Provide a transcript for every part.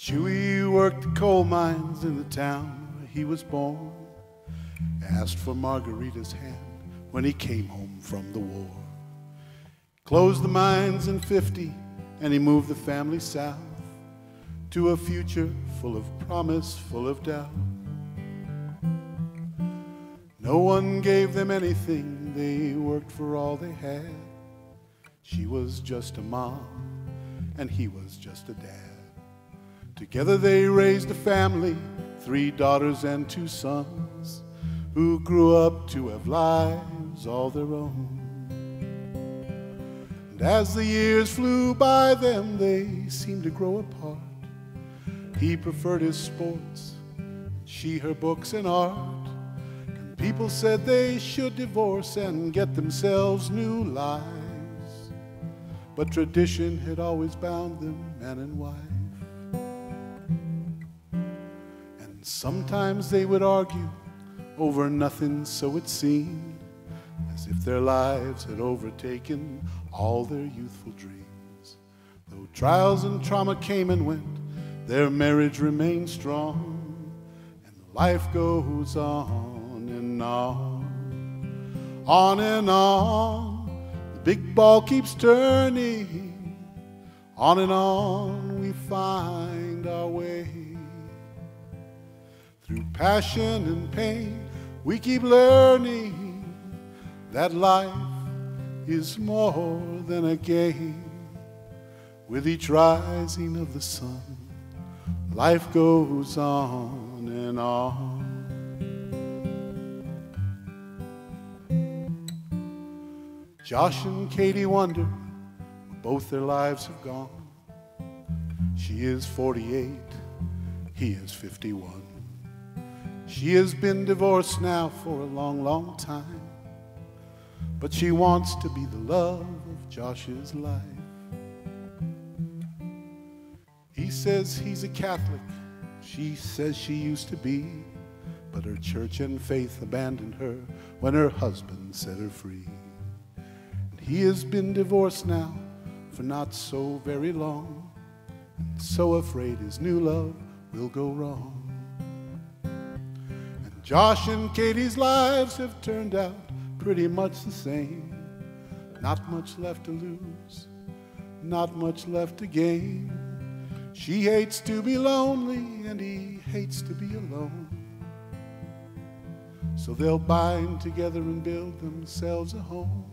Chewy worked the coal mines in the town where he was born. Asked for Margarita's hand when he came home from the war. Closed the mines in '50 and he moved the family south to a future full of promise, full of doubt. No one gave them anything, they worked for all they had. She was just a mom and he was just a dad. Together they raised a family, 3 daughters and 2 sons, who grew up to have lives all their own. And as the years flew by them, they seemed to grow apart. He preferred his sports, she her books and art. And people said they should divorce and get themselves new lives. But tradition had always bound them, man and wife. And sometimes they would argue over nothing, so it seemed, as if their lives had overtaken all their youthful dreams. Though trials and trauma came and went, their marriage remained strong, and life goes on and on, on and on. The big ball keeps turning, on and on we find our way. Through passion and pain, we keep learning that life is more than a game. With each rising of the sun, life goes on and on. Josh and Katie wonder where both their lives have gone. She is 48, he is 51. She has been divorced now for a long, long time, but she wants to be the love of Josh's life. He says he's a Catholic, she says she used to be, but her church and faith abandoned her when her husband set her free. And he has been divorced now for not so very long, and so afraid his new love will go wrong. And Josh and Katie's lives have turned out pretty much the same. Not much left to lose, not much left to gain. She hates to be lonely and he hates to be alone. So they'll bind together and build themselves a home.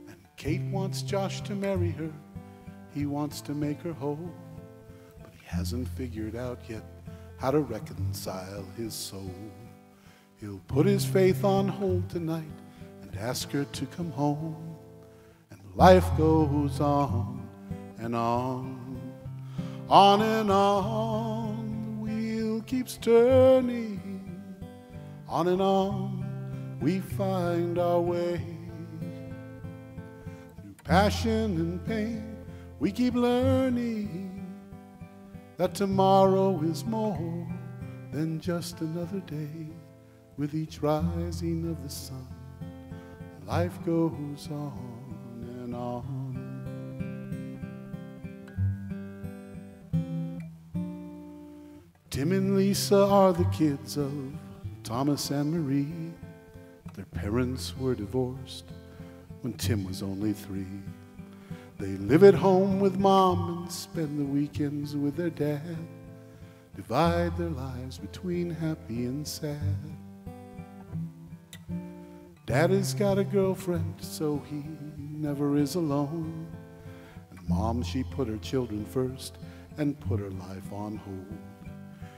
And Kate wants Josh to marry her, he wants to make her whole, but he hasn't figured out yet how to reconcile his soul. He'll put his faith on hold tonight and ask her to come home. And life goes on and on, on and on. The wheel keeps turning, on and on we find our way. Through passion and pain we keep learning that tomorrow is more than just another day. With each rising of the sun, life goes on and on. Tim and Lisa are the kids of Thomas and Marie. Their parents were divorced when Tim was only 3. They live at home with Mom and spend the weekends with their dad. Divide their lives between happy and sad. Dad has got a girlfriend, so he never is alone. And Mom, she put her children first and put her life on hold.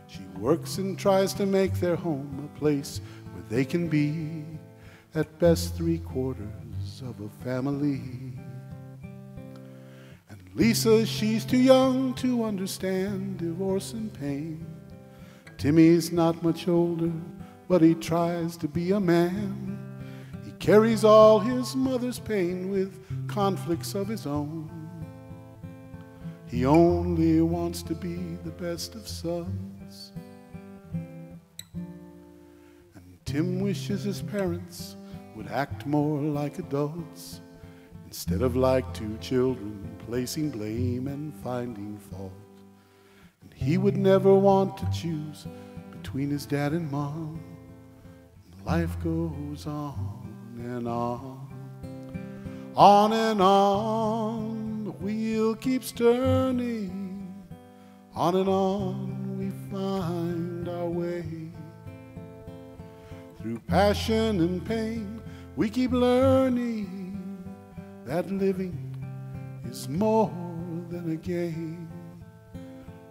She works and tries to make their home a place where they can be, at best 3/4 of a family. And Lisa, she's too young to understand divorce and pain. Timmy's not much older, but he tries to be a man. He carries all his mother's pain with conflicts of his own. He only wants to be the best of sons. And Tim wishes his parents would act more like adults instead of like two children placing blame and finding fault. And he would never want to choose between his dad and mom. And life goes on and on, on and on. The wheel keeps turning, on and on we find our way. Through passion and pain, we keep learning that living is more than a game.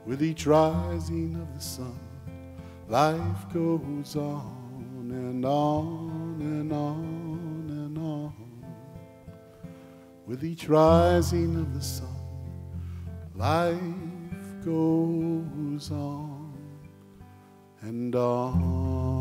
With each rising of the sun, life goes on and on and on and on. With each rising of the sun, life goes on and on.